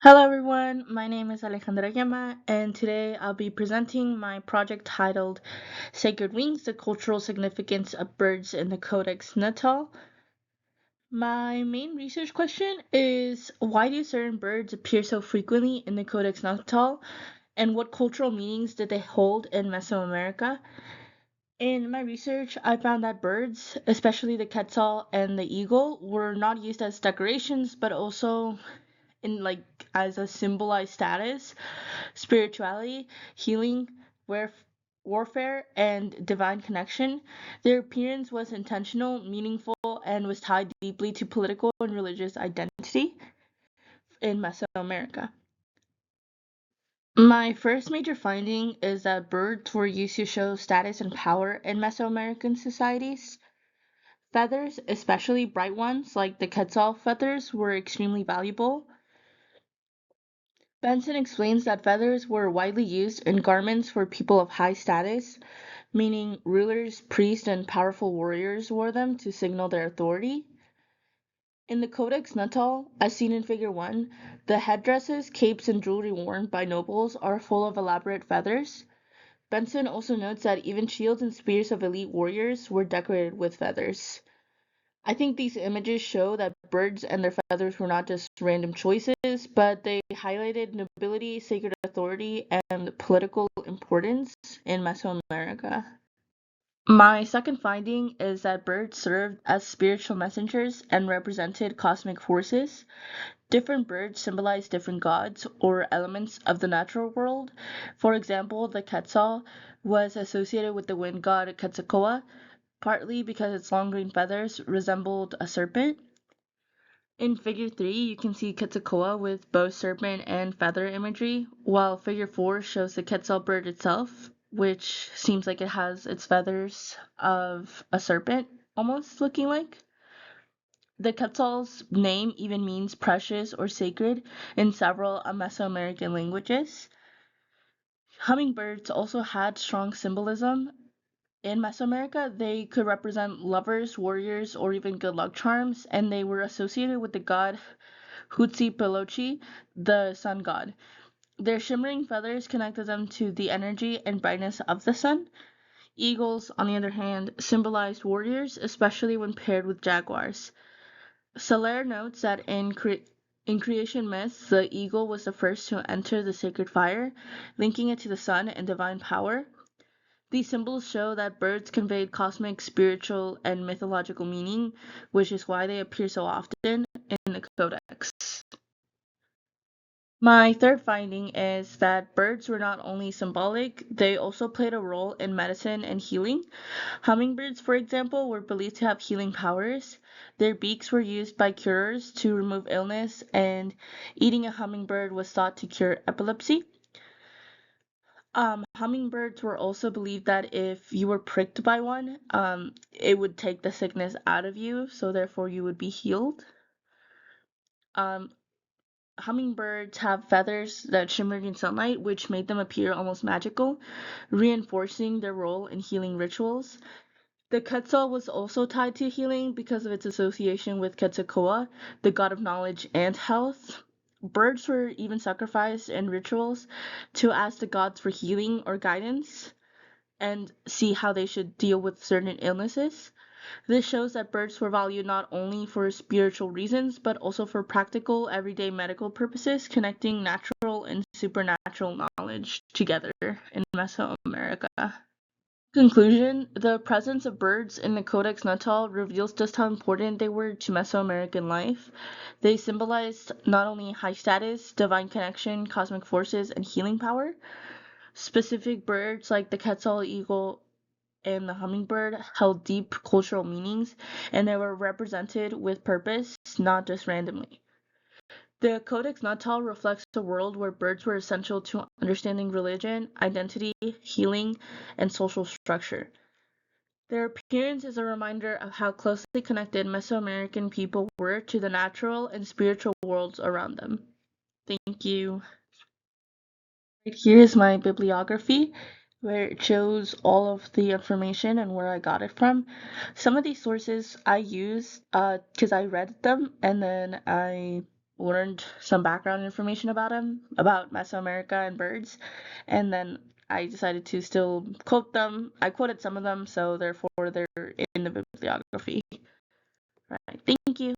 Hello everyone, my name is Alejandra Yama, and today I'll be presenting my project titled Sacred Wings, the Cultural Significance of Birds in the Codex Nuttall. My main research question is why do certain birds appear so frequently in the Codex Nuttall, and what cultural meanings did they hold in Mesoamerica? In my research, I found that birds, especially the quetzal and the eagle, were not used as decorations but also in as a symbolized status, spirituality, healing, warfare, and divine connection. Their appearance was intentional, meaningful, and was tied deeply to political and religious identity in Mesoamerica. My first major finding is that birds were used to show status and power in Mesoamerican societies. Feathers, especially bright ones like the quetzal feathers, were extremely valuable. Benson explains that feathers were widely used in garments for people of high status, meaning rulers, priests, and powerful warriors wore them to signal their authority. In the Codex Nuttall, as seen in Figure 1, the headdresses, capes, and jewelry worn by nobles are full of elaborate feathers. Benson also notes that even shields and spears of elite warriors were decorated with feathers. I think these images show that birds and their feathers were not just random choices, but they highlighted nobility, sacred authority, and political importance in Mesoamerica. My second finding is that birds served as spiritual messengers and represented cosmic forces. Different birds symbolize different gods or elements of the natural world. For example, the quetzal was associated with the wind god Quetzalcoatl, partly because its long green feathers resembled a serpent. In Figure 3, you can see Quetzalcoatl with both serpent and feather imagery, while Figure 4 shows the quetzal bird itself, which seems like it has its feathers of a serpent, almost looking like. The quetzal's name even means precious or sacred in several Mesoamerican languages. Hummingbirds also had strong symbolism. In Mesoamerica, they could represent lovers, warriors, or even good luck charms, and they were associated with the god Huitzilopochtli, the sun god. Their shimmering feathers connected them to the energy and brightness of the sun. Eagles, on the other hand, symbolized warriors, especially when paired with jaguars. Soler notes that in creation myths, the eagle was the first to enter the sacred fire, linking it to the sun and divine power. These symbols show that birds conveyed cosmic, spiritual, and mythological meaning, which is why they appear so often in the Codex. My third finding is that birds were not only symbolic, they also played a role in medicine and healing. Hummingbirds, for example, were believed to have healing powers. Their beaks were used by curers to remove illness, and eating a hummingbird was thought to cure epilepsy. Hummingbirds were also believed that if you were pricked by one, it would take the sickness out of you, so therefore you would be healed. Um, Hummingbirds have feathers that shimmered in sunlight, which made them appear almost magical, reinforcing their role in healing rituals. The quetzal was also tied to healing because of its association with Quetzalcoatl, the god of knowledge and health. Birds were even sacrificed in rituals to ask the gods for healing or guidance and see how they should deal with certain illnesses. This shows that birds were valued not only for spiritual reasons, but also for practical, everyday medical purposes, connecting natural and supernatural knowledge together in Mesoamerica. Conclusion: the presence of birds in the Codex Nuttall reveals just how important they were to Mesoamerican life. They symbolized not only high status, divine connection, cosmic forces, and healing power. Specific birds like the quetzal eagle and the hummingbird held deep cultural meanings, and they were represented with purpose, not just randomly. The Codex Nuttall reflects a world where birds were essential to understanding religion, identity, healing, and social structure. Their appearance is a reminder of how closely connected Mesoamerican people were to the natural and spiritual worlds around them. Thank you. Right here is my bibliography where it shows all of the information and where I got it from. Some of these sources I use because I read them and then I learned some background information about him, about Mesoamerica and birds, and then I decided to still quote them. I quoted some of them, so therefore they're in the bibliography. Right. Thank you.